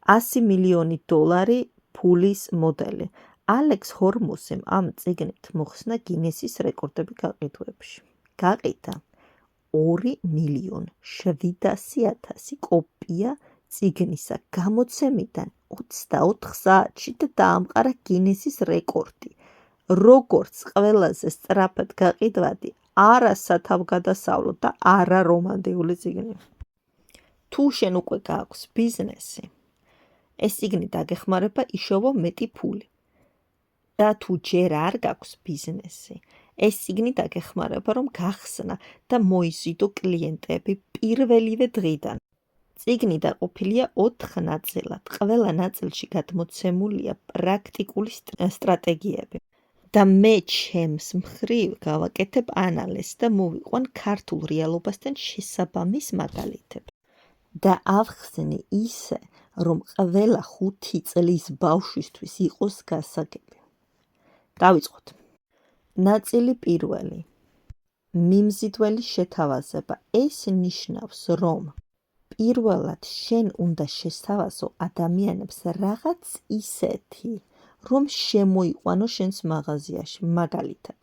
100 მილიონი დოლარი ფულის მოდელი. ალექს ჰორმუსიმ ამ წიგნით მოხსნა გინესის რეკორდები გაყიდვებში. გაყიდა 2,700,000 კოპია წიგნისა გამოცემიდან 24 საათში და დაამყარა გინესის რეკორდი. როგორც ყველაზე სწრაფად გაყიდვადი არა სათავგადასავლო და არა რომანტიკული წიგნი. თუ შენ უკვე გააქვს ბიზნესი, ეს წიგნი დაგეხმარება იშოვო მეტი ფული. და თუ ჯერ არ გაქვს ბიზნესი, ეს წიგნი დაგეხმარება რომ გახსნა და მოიზიდო კლიენტები პირველივე დღიდან. წიგნი დაყოფილია 4 ნაწილად. ყველა ნაწილში გადმოცემულია პრაქტიკული სტრატეგიები. და მე ჩემს მხრივ გავაკეთებ ანალიზს და მოვიყვან ქართულ რეალობასთან შესაბამის მაგალითებს. და ავხსნი ისე, რომ ყველა 5 წლის ბავშვისთვის იყოს გასაგები. დავიწყოთ. ნაწილი პირველი. მიმზიდველი შეთავაზება. ეს ნიშნავს, რომ პირველად შენ უნდა შესთავაზო ადამიანებს რაღაც ისეთი, რომ შემოიყვანო შენს მაღაზიაში. მაგალითად,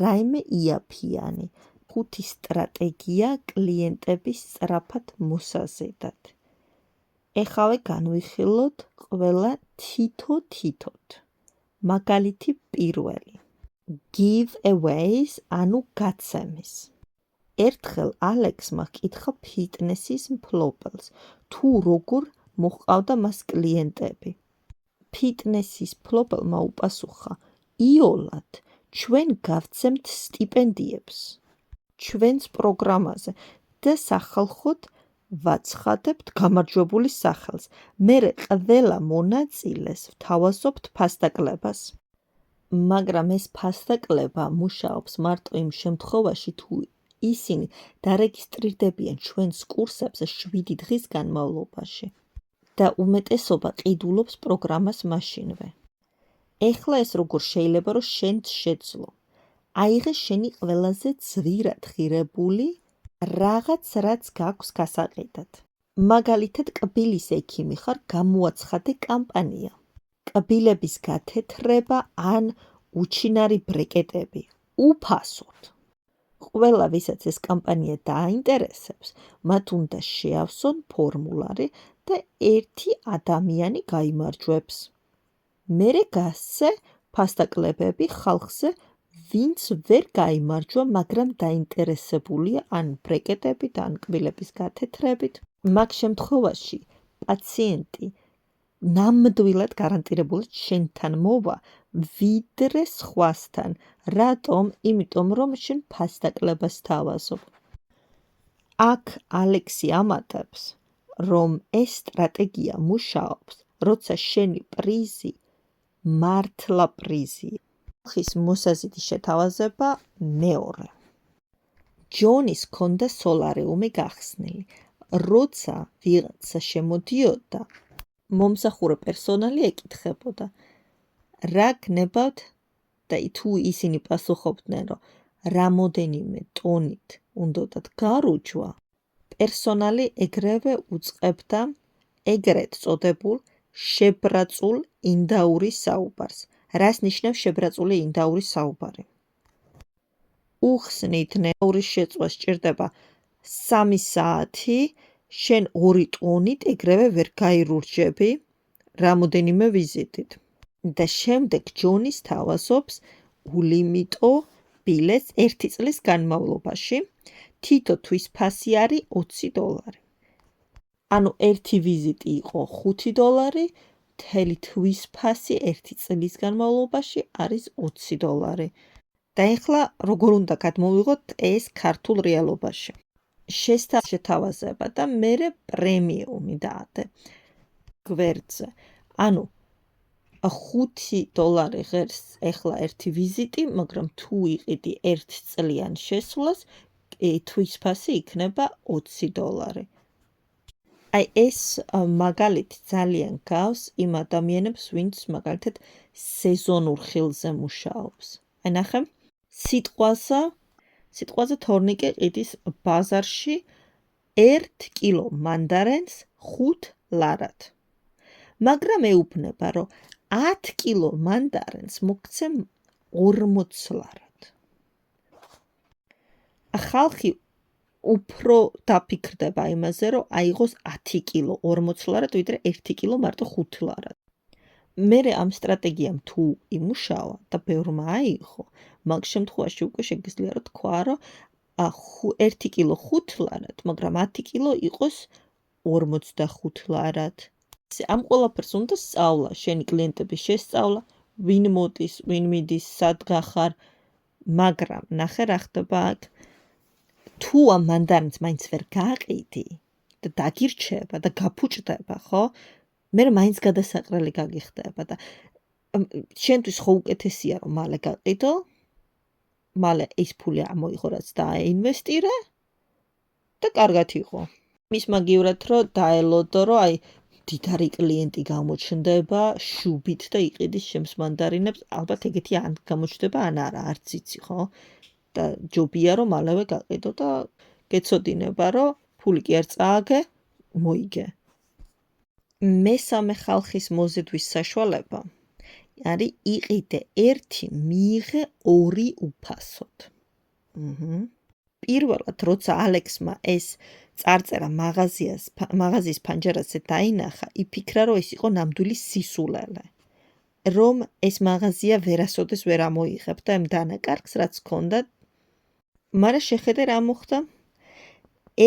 რაიმე იაფიანი, 5 სტრატეგია კლიენტების სწრაფად მოსაზიდად. ეხავე განვიხილოთ ყველა თითო-თითოდ. მაგალითი პირველი. Giveaways, ანუ გაცემის. ერთხელ ალექსმა ჰკითხა ფიტნესის მფლობელს, თუ როგორ მოჰყავდა მას კლიენტები. ფიტნესის მფლობელმა უპასუხა, იოლად, ჩვენ გავცემთ სტიპენდიებს ჩვენს პროგრამაზე და სახალხოდ ვაცხადებთ გამარჯვებულის სახელს. მერე ყველა მონაწილეს ვთავაზობთ ფასდაკლებას. მაგრამ ეს ფასდაკლება მუშაობს მარტო იმ შემთხვევაში, თუ ისინი დარეგისტრირდებიან ჩვენს კურსებზე 7 დღის განმავლობაში და უმეტესობა ყიდულობს პროგრამას მაშინვე. ეხლა ეს როგორ შეიძლება, რომ შენც შეძლო? აიღე შენი ყველაზე ძვირად ღირებული რაღაც, რაც გაქვს გასაყიდად. მაგალითად, კბილის ექიმი ხარ, გამოაცხადე კამპანია. კბილების გათეთრება ან უჩინარი ბრეკეტები. უფასოდ. ყველა, ვისაც ეს კამპანია დააინტერესებს, მათ უნდა შეავსონ ფორმულარი და ერთი ადამიანი გაიმარჯვებს. მერე გასცე ფასდაკლებები ხალხზე, ვინც ვერ გაიმარჯვა, მაგრამ დაინტერესებულია ან ბრეკეტებით, ან კბილების გათეთრებით. მაგ შემთხვევაში პაციენტი ნამდვილად გარანტირებული შენთან მოვა, ვიდრე სხვასთან. რატომ? იმიტომ, რომ შენ ფასდაკლებას თავაზობ. აქ ალექსი ამატებს, რომ ეს სტრატეგია მუშაობს, როცა შენი პრიზი მართლა პრიზია. ხის მოსაზიდი შეთავაზება მეორე. ჯონის ჰქონდა სოლარიუმი გახსნილი. როცა ვიღაცა შემოდიოდა, მომსახურე პერსონალი ეკითხებოდა, რა გნებავთ და თუ ისინი პასუხობდნენ, რომ რამოდენიმე ტონით უნდათ გარუჯვა, პერსონალი ეგრევე უწყებდა ეგრეთ წოდებულ შებრაწულ ინდაურის საუბარს. რას ნიშნავს შებრაწული ინდაურის საუბარი? უხსნით, ინდაურის შეწვა სჭირდება 3 საათი, შენ 2 ტონით ეგრევე ვერ გაირურჯები რამოდენიმე ვიზიტით. და შემდეგ ჯონის თავაზობს ულიმიტო ბილეთს 1 წლის განმავლობაში. თითო თვის ფასი არის $20. ანუ ერთი ვიზიტი იყო $5, მთელი თვის ფასი 1 წლის განმავლობაში არის $20. და ეხლა როგორ უნდა გადმოვიღოთ ეს ქართულ რეალობაში? შეთავაზება და მერე პრემიუმი დაადე გვერდზე. ანუ $5 ღერს ეხლა ერთი ვიზიტი, მაგრამ თუ იყიდი 1 წლიან შესვლას, თვის ფასი იქნება $20. აი ეს მაგალითი ძალიან გავს იმ ადამიანებს, ვინც მაგალითად სეზონურ ხილზე მუშაობს. აი ნახე, სიტყვაზე თორნიკე ყიდის ბაზარში 1 კილო მანდარენს $5. მაგრამ ეუბნება, რომ 10 კილო მანდარინს მოგცემ 40 ლარად. ხალხი უფრო დაფიქრდება იმაზე, რომ აიღოს 10 კილო 40 ლარად, ვიდრე 1 კილო მარტო 5 ლარად. მერე ამ სტრატეგიამ თუ იმუშავა და ბევრმა აიღო, მაგ შემთხვევაში უკვე შეგიძლია რომ თქვა, რომ 1 კილო 5 ლარად, მაგრამ 10 კილო იყოს 45 ლარად. ამ ყველაფერს უნდა სწავლა, შენი კლიენტების შესწავლა, ვინ მოდის, ვინ მიდის, სად გახარ, მაგრამ ნახე რა ხდება აქ. თუ ამ მანდარინს მაინც ვერ გაყიდი და დაგირჩება და გაფუჭდება, ხო? მე მაინც გადასაყრელი გაგიხდება და შენთვის ხო უკეთესია რომ მალე გაყიდო, მალე ის ფული ამოიღო რაც დააინვესტირე და კარგად იყო. მის მაგივრად რომ დაელოდო რომ აი დიდარი კლიენტი გამოჩნდება შუბით და იყიდის შემს მანდარინებს, ალბათ ეგეთი ან გამოჩნდება ან არა, არც იცი, ხო? და ჯობია რომ მალევე გაყიდო და გეცოდინება რომ ფული კი არ წააგე, მოიგე. მესამე ხალხის მოზიდვის საშუალება არის იყიდე 1, მიიღე 2 უფასოდ. პირველად, როცა ალექსმა ეს წარწერა მაღაზიის ფანჯარაზე დაინახა, იფიქრა, რომ ეს იყო ნამდვილი სისულელე, რომ ეს მაღაზია ვერასოდეს ვერ ამოიღებ და ამ დანაკარგს რაც ჰქონდა. მაგრამ შეხედე რა მოხდა?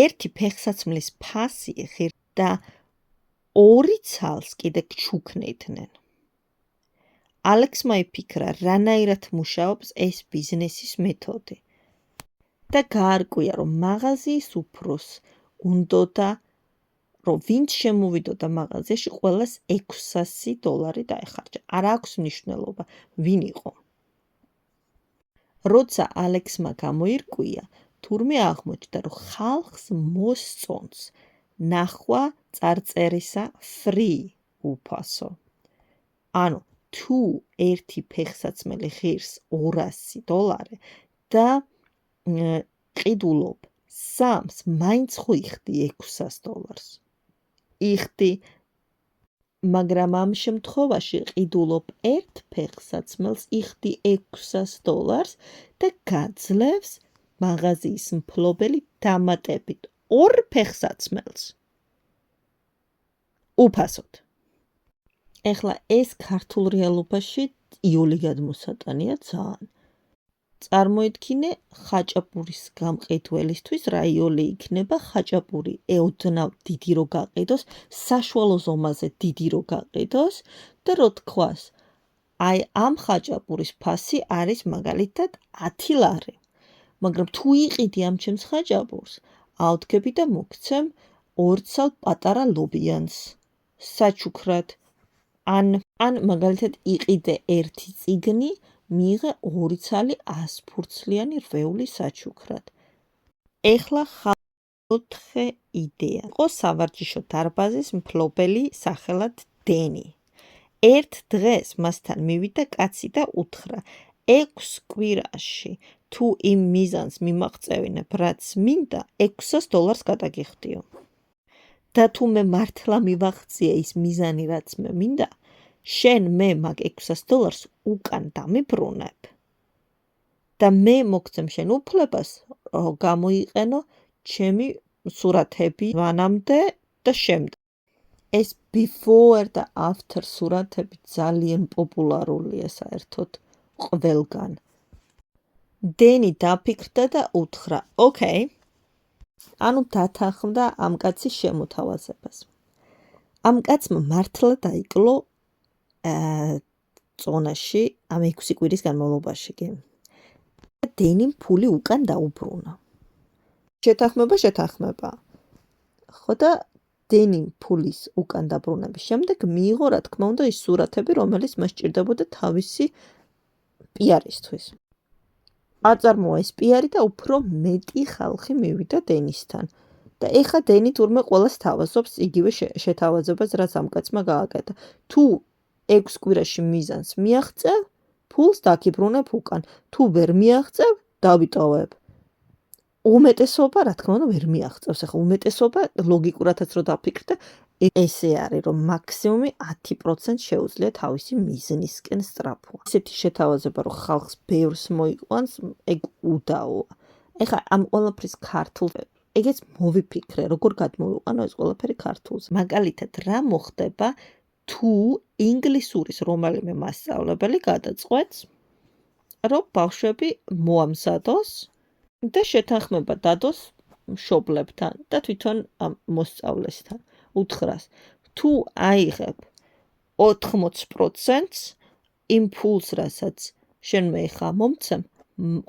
1 ფეხსაცმლის ფასი ღირდა 2 ცალს კიდე ჩუქნედნენ. ალექსმა იფიქრა, რანაირად მუშაობს ეს ბიზნესის მეთოდი და გაარკვია, რომ მაღაზიის უფროს უნდოდა, რომ ვინც შემოვიდოდა მაღაზიაში, ყველას $600 დაეხარჯა. არ აქვს მნიშვნელობა, ვინ იყო. როცა ალექსმა გამოირკვია, თურმე აღმოჩნდა, რომ ხალხს მოსწონს ნახვა წარწერისა free უფასო. ანუ თუ 1 ფეხსაცმელი ღირს $200 და ყიდულობ 3-ს, მაინც ხო იხდი $600. იხდი, მაგრამ ამ შემთხვევაში ყიდულობ 1 ფეხსაცმელს, იხდი $600 და გაძლევს მაღაზიის მფლობელი დამატებით 2 ფეხსაცმელს უფასოდ. ეხლა ეს ქართულ რეალობაში იული გადმოსატანია ძალიან. წარმოიდგინე ხაჭაპურის გამყიდველისთვის რა იული იქნება ხაჭაპური ოდნავ დიდი რო გაყიდოს, საშუალო ზომაზე დიდი რო გაყიდოს და რო თქვას, აი ამ ხაჭაპურის ფასი არის მაგალითად 10 ლარი. მაგრამ თუ იყიდი ამ ჩემს ხაჭაპურს, ავდგები და მოგცემ 2 ცალ პატარა ლობიანს საჩუქრად. ან მაგალითად იყიდე 1 წიგნი, მიიღე 2 ცალი 100 ფურცლიანი რვეული საჩუქრად. ეხლა 4 იდეა. იყო სავარჯიშო დარბაზის მფლობელი სახელად დენი. ერთ დღეს მასთან მივიდა კაცი და უთხრა, 6 კვირაში თუ იმ მიზანს მიმაღწევინებ, რაც მინდა, $600 გადაგიხდიო. და თუ მე მართლა მივაღწია ის მიზანი, რაც მე მინდა, შენ მე მაგ $600 უკან დამიბრუნებ და მე მოგცემ შენ უფლებას გამოიყენო ჩემი სურათები მანამდე და შემდეგ. ეს before და after სურათები ძალიან პოპულარულია საერთოდ ყველგან. დენი დაფიქრდა და უთხრა, ოკეი, ანუ დათანხმდა ამ კაცის შემოთავაზებას. ამ კაცმა მართლა დაიკლო წონაში ამ 6 კვირის განმავლობაში. დენიმ ფული უკან დაუბრუნა. შეთანხმება. ხო და დენიმ ფულის უკან დაბრუნების შემდეგ მიიღო, რა თქმა უნდა, ის სურათები, რომელიც მას ჭირდებოდა თავისი პიარისთვის. აწარმოა ეს პიარი და უფრო მეტი ხალხი მივიდა დენისთან. და ეხა დენი თურმე ყველას თავაზობს იგივე შეთავაზებას, რაც ამ კაცმა გააკეთა. თუ 6 კვირაში მიზანს მიაღწევ, ფულს დაგიბრუნებ უკან. თუ ვერ მიაღწევ, დავიტოვებ. უმეტესობა, რა თქმა უნდა, ვერ მიაღწევს. ახლა უმეტესობა ლოგიკურადაც რო დაფიქრდე, ესე არის, რომ მაქსიმუმი 10% შეუძლია თავისი მიზნისკენ სწრაფვა. ესეთი შეთავაზება, რომ ხალხს ბევრს მოიყვანს, ეგ უდაოა. ეხლა ამ ყველაფრის ქართულ ეგეც მოვიფიქრე, როგორ გადმოვიყვანო ეს ყველაფერი ქართულზე. მაგალითად, რა მოხდება თუ ინგლისურის რომელიმე მასწავლებელი გადაწყვეტს, რომ ბავშვები მოამზადოს და შეთანხმება დადოს მშობლებთან და თვითონ ამ მოსწავლესთან. უთხრას, თუ აიღებ 80%-ს იმ ფულს, რასაც შენ მე ხა მომცემ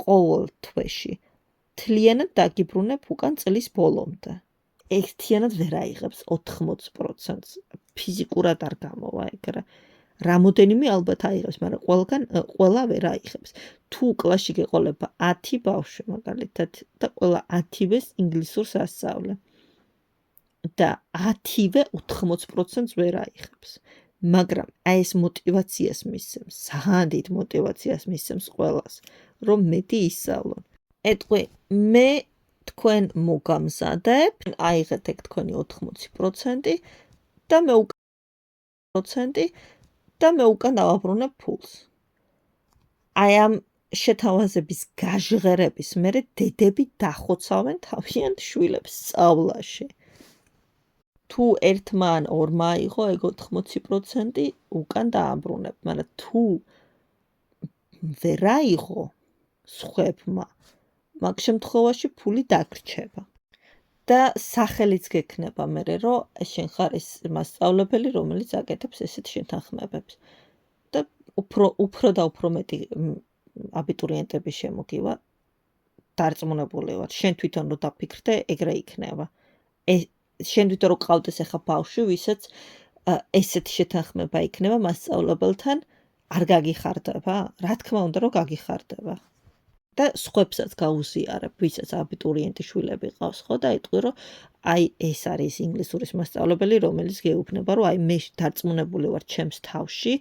ყოველ თვეში, თლიანად დაგიბრუნებ უკან წლის ბოლომდე. ერთიანად ვერ აიღებს 80%-ს. ფიზიკურად არ გამოვა ეგ რა. რამოდენიმე ალბათ აიღებს, მაგრამ ყველა ვერ აიღებს. თუ კლასში გეყოლება 10 ბავშვი მაგალითად და ყველა 10-ვეს ინგლისურს ასწავლე და 10-ვე 80%-ს ვერ აიღებს. მაგრამ აი ეს мотиваციას მისცემს, ძალიან დიდ мотиваციას მისცემს ყველას, რომ მეტი ისწავლონ. ეტყვი, მე თქვენ მოგამზადებ, აიღეთ ეგ თქვენი 80% და მე უკან დავაბრუნებ ფულს. აი ამ შეთავაზების გაჟღერების მერე დედები დახოცავენ თავიანთ შვილებს სწავლაში. თუ ერთმა ან ორმა აიღო ეგ 80%, უკან დააბრუნებ, მაგრამ თუ ვერ აიღო სხვებმა, მაგ შემთხვევაში ფული დაგრჩება. და სახელიც გექნება მერე, რომ შენ ხარ ეს მასწავლებელი, რომელიც აკეთებს ესეთ შეთანხმებებს. და უფრო და უფრო მეტი აბიტურიენტები შემოგივა, დარწმუნებული ვარ. შენ თვითონ რო დაფიქრდე, ეგრე იქნება. შენ თვითონ რო ყავდეს ახლა ბავშვი, ვისაც ესეთი შეთანხმება იქნება მასწავლებელთან, არ გაგიხარდება? რა თქმა უნდა, რომ გაგიხარდება. და სხვებსაც გაუზიარებ, ვისაც აბიტურიენტი შვილები ყავს, ხო და ეტყვი, რომ აი ეს არის ინგლისურის მასწავლებელი, რომელიც გეუბნება, რომ აი მე დარწმუნებული ვარ ჩემს თავში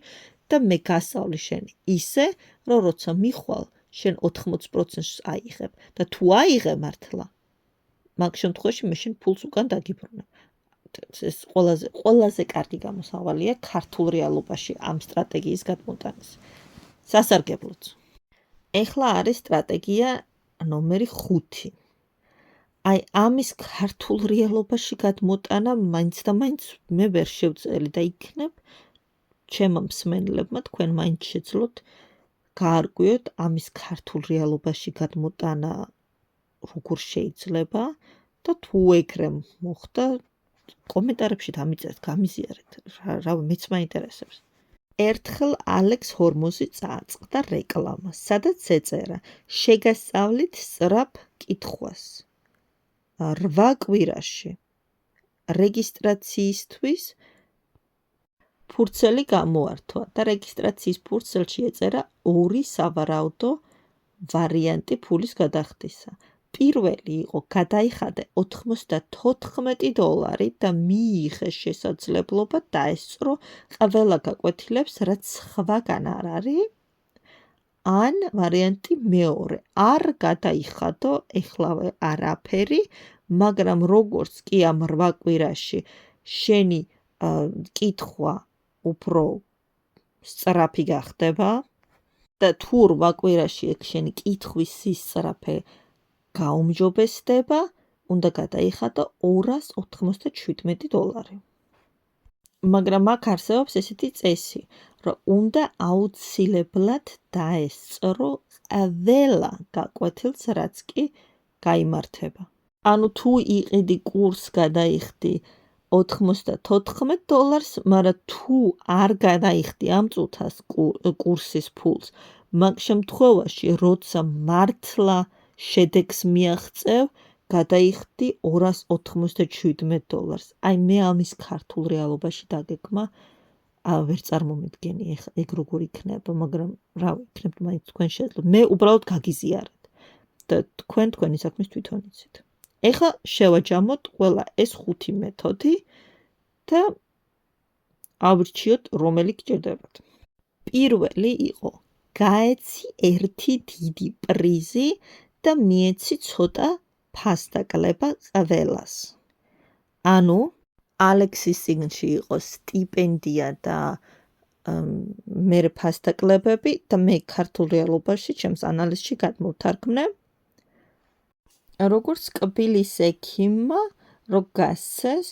და მე გასწავლი შენ ისე, რომ როცა მიხვალ, შენ 80%-ს აიღებ და თუ აიღე მართლა, მაგ შემთხვევაში მე შენ ფულს უკან დაგიბრუნებ. ეს ყველაზე კარგი გამოსავალია ქართულ რეალობაში ამ სტრატეგიის გადმოტანის. სასარგებლოც. ეხლა არის სტრატეგია ნომერი 5. აი ამის ქართულ რეალობაში გადმოტანა მაინც და მაინც მე ვერ შევწელი და იქნებ ჩემმა მსმენელებმა თქვენ მაინც შეძლოთ გაარკვიოთ ამის ქართულ რეალობაში გადმოტანა როგორ შეიძლება და თუ ეგრე მოხდა კომენტარებში დამიწერეთ, გამიზიარეთ, რავი, მეც მაინტერესებს. ერთხელ ალექს ჰორმოზი წააწყდა რეკლამა, სადაც ეწერა: შეგასწავლით სწრაფ კითხვას 8 კვირაში. რეგისტრაციისთვის ფურცელი გამოართვა და რეგისტრაციის ფურცელში ეწერა 2 სავარაუდო ვარიანტი ფულის გადახდისა. პირველი იყო გადაიხადე $94 და მიიღე შესაძლებლობა დაესწრო ყველა გაკვეთილებს, რაც სხვაგან არ არის. ან ვარიანტი მეორე, არ გადაიხადო ეხლავე არაფერი, მაგრამ როგორც კი ამ 8 კვირაში შენი კითხვა უფრო სწრაფი გახდება და თუ 8 კვირაში ეგ შენი კითხვის სისწრაფე გაუმჯობესდება, უნდა გადაიხადო $297. მაგრამ აქ არსებობს ესეთი წესი, რომ უნდა აუცილებლად დაესწრო ყველა გაკვეთილს, რაც კი გაიმართება. ანუ თუ იყიდი კურსს გადაიხდი $94, მაგრამ თუ არ გადაიხდი ამ წუთას კურსის ფულს, მაგ შემთხვევაში, როცა მართლა შედეგს მიაღწევ, გადაიხდი $297. აი მე ამის ქართულ რეალობაში დაგეგმა ვერ წარმომიდგენი ეგ როგორ იქნება, მაგრამ რა ვიქნებთ მაინც თქვენ შეძლოთ. მე უბრალოდ გაგიზიარეთ და თქვენი საქმის თვითონ იცით. ეხლა შევაჯამოთ ყველა ეს 5 მეთოდი და ავირჩიოთ რომელი გჭირდებათ. პირველი იყო გაეცი ერთი დიდი პრიზი და მიეცი ცოტა ფასდაკლება ყველას. ანუ ალექსის წიგნში იყო სტიპენდია და მერე ფასდაკლებები და მე ქართულ რეალობაში ჩემს ანალიზში გადმოვთარგმნე როგორც კბილის ექიმმა რო გასცეს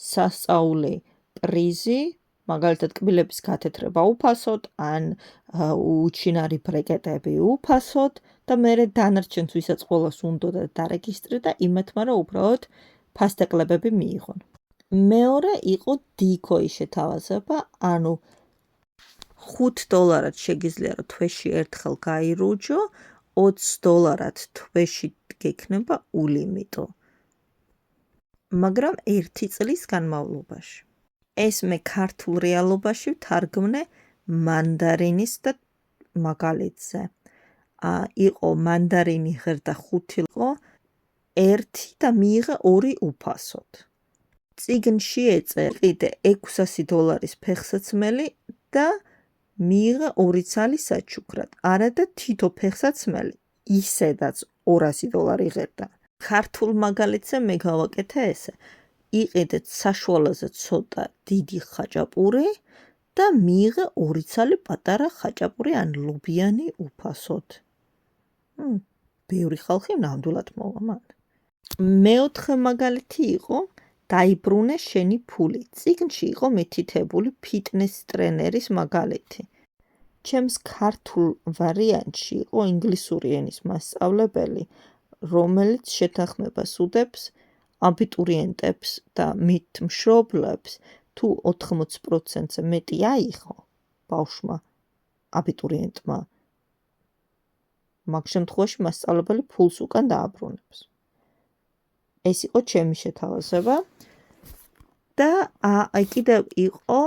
სასწაული პრიზი მაგალითად კბილების გათეთრება უფასოდ ან უჩინარი ბრეკეტები უფასოდ და მერე დანარჩენს ვისაც ყველას უნდოდა დარეგისტრირდა იმათმა რომ უბრალოდ ფასდაკლებები მიიღონ. მეორე იყო დიქოის შეთავაზება, ანუ $5 შეგიძლია რომ თვეში ერთხელ გაირუჯო, $20 თვეში გექნება ულიმიტო. მაგრამ 1 წლის განმავლობაში. ეს მე ქართულ რეალობაში ვთარგმნე მანდარინის და მაგალითზე. იყო მანდარინი ღერდა 5 იყო 1 და მიიღე 2 უფასოდ. წიგნში ეწერა კიდე $600 ფეხსაცმელი და მიიღე 2 ცალი საჩუქრად. არა და თითო ფეხსაცმელი ისედაც $200 იღებდა. ქართულ მაგალითზე მე გავაკეთე ესე. იყიდეთ საშუალოზე ცოტა დიდი ხაჭაპური და მიიღე 2 ცალი პატარა ხაჭაპური ან ლობიანი უფასოდ. ბევრი ხალხი ნამდვილად მოვა მან. მეოთხე მაგალითი იყო დაიბრუნე შენი ფული. წიგნში იყო მითითებული ფიტნეს ტრენერის მაგალითი. ჩემს ქართულ ვარიანტში იყო ინგლისური ენის მასწავლებელი, რომელიც შეთანხმებას უდებს აბიტურიენტებს და მით მშობლებს თუ 80%-ზე მეტი აიღო ბავშვმა აბიტურიენტმა მაგ შემთხვევაში მასწავლებელი ფულს უკან დააბრუნებს. ეს იყო ჩემი შეთავაზება და კიდევ იყო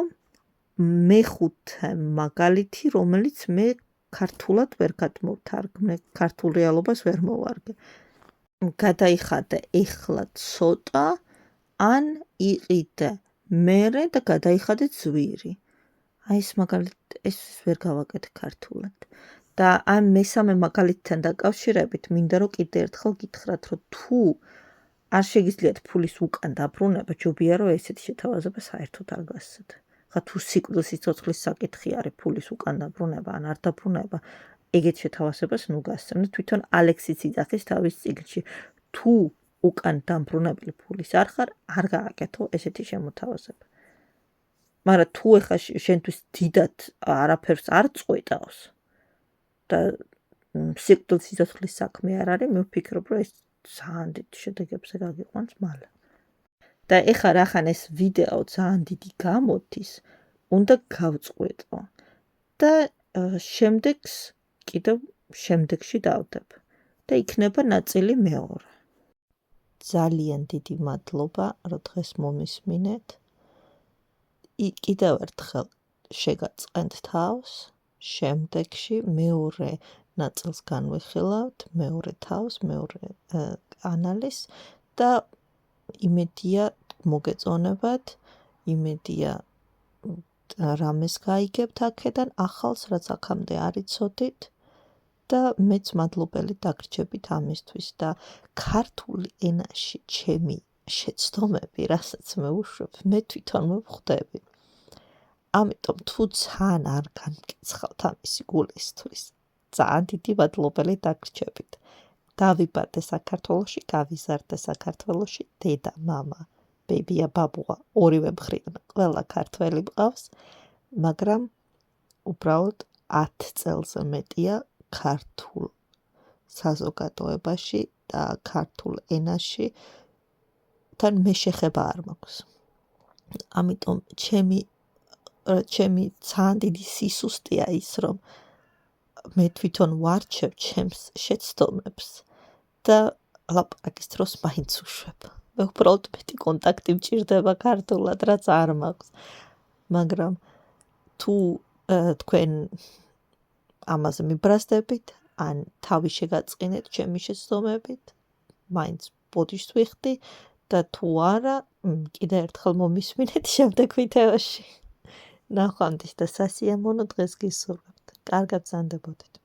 მეხუთე მაგალითი, რომელიც მე ქართულად ვერ გადმოვთარგმნე, ქართულ რეალობას ვერ მოვარგე. გადაიხადე ეხლა ცოტა ან იყიდე მერე და გადაიხადე ძვირი. ეს მაგალითი ეს ვერ გავაკეთე ქართულად. და ამ მესამე მაგალითთან დაკავშირებით მინდა რომ კიდე ერთხელ გითხრათ რომ თუ არ შეგიძლიათ ფულის უკან დაბრუნება, ჯობია რომ ესეთი შეთავაზება საერთოდ არ გასცეთ. ხა თუ სიკვდილის სიცოცხლის საკითხი არის ფულის უკან დაბრუნება ან არ დაბრუნება, ეგეთ შეთავაზებას ნუ გასცემთ. თვითონ ალექსი ციცახის თავის წიგნში თუ უკან დამბრუნებელი ფულის არ ხარ, არ გააკეთო ესეთი შემოთავაზება. მაგრამ თუ ეხლა შენთვის დიდად არაფერს არ წყვეტავს და სიკვდილის სიცოცხლის საქმე არ არის, მე ვფიქრობ, რომ ეს ძალიან დიდ შედეგებზე გაგიყვანს მალე. და ეხლა რახან ეს ვიდეო ძალიან დიდი გამოდის, უნდა გავწყვეტო და შემდეგს კიდევ შემდეგში დავდებ და იქნება ნაწილი მეორე. ძალიან დიდი მადლობა, რომ დღეს მომისმინეთ. კიდევ ერთხელ შეგაწყენთ თავს, შემდეგში მეორე ნაწილს განვიხილავთ, მეორე თავს, მეორე ანალიზს და იმედია მოგეწონებათ, იმედია რამეს გაიგებთ აქედან ახალს, რაც აქამდე არ იცოდით და მეც მადლობელი დაგრჩებით ამისთვის და ქართულ ენაში ჩემი შეცდომები, რასაც მე ვუშვებ, მე თვითონ მოვხვდები. ამიტომ თუ ძალიან არ გამკეცხავთ ამისი გულისთვის, ძალიან დიდი მადლობელი დაგრჩებით. დავიბადე საქართველოში, გავიზარდე საქართველოში, დედა, მამა, ბებია, ბაბუა, ორივე მხრიდან ყველა ქართველი მყავს, მაგრამ უბრალოდ 10 წელზე მეტია ქართულ საზოგადოებაში და ქართულ ენაში თან მე შეხება არ მაქვს. ამიტომ ჩემი ძალიან დიდი სისუსტეა ის, რომ მე თვითონ ვარჩევ ჩემს შეცდომებს და ლაპარაკის დროს მაინც უშვებ. მე უბრალოდ მეტი კონტაქტი მჭირდება ქართულად, რაც არ მაქვს. მაგრამ თუ თქვენ ამაზე მიბრაზდებით, ან თავი შეგაწყინეთ ჩემი შეცდომებით, მაინც ბოდიშს ვიხდი და თუ არა, კიდევ ერთხელ მომისმინეთ შემდეგ ვიდეოში. ნახვამდის და სასიამოვნო დღეს გისურვებთ. კარგად ზანდებოდეთ.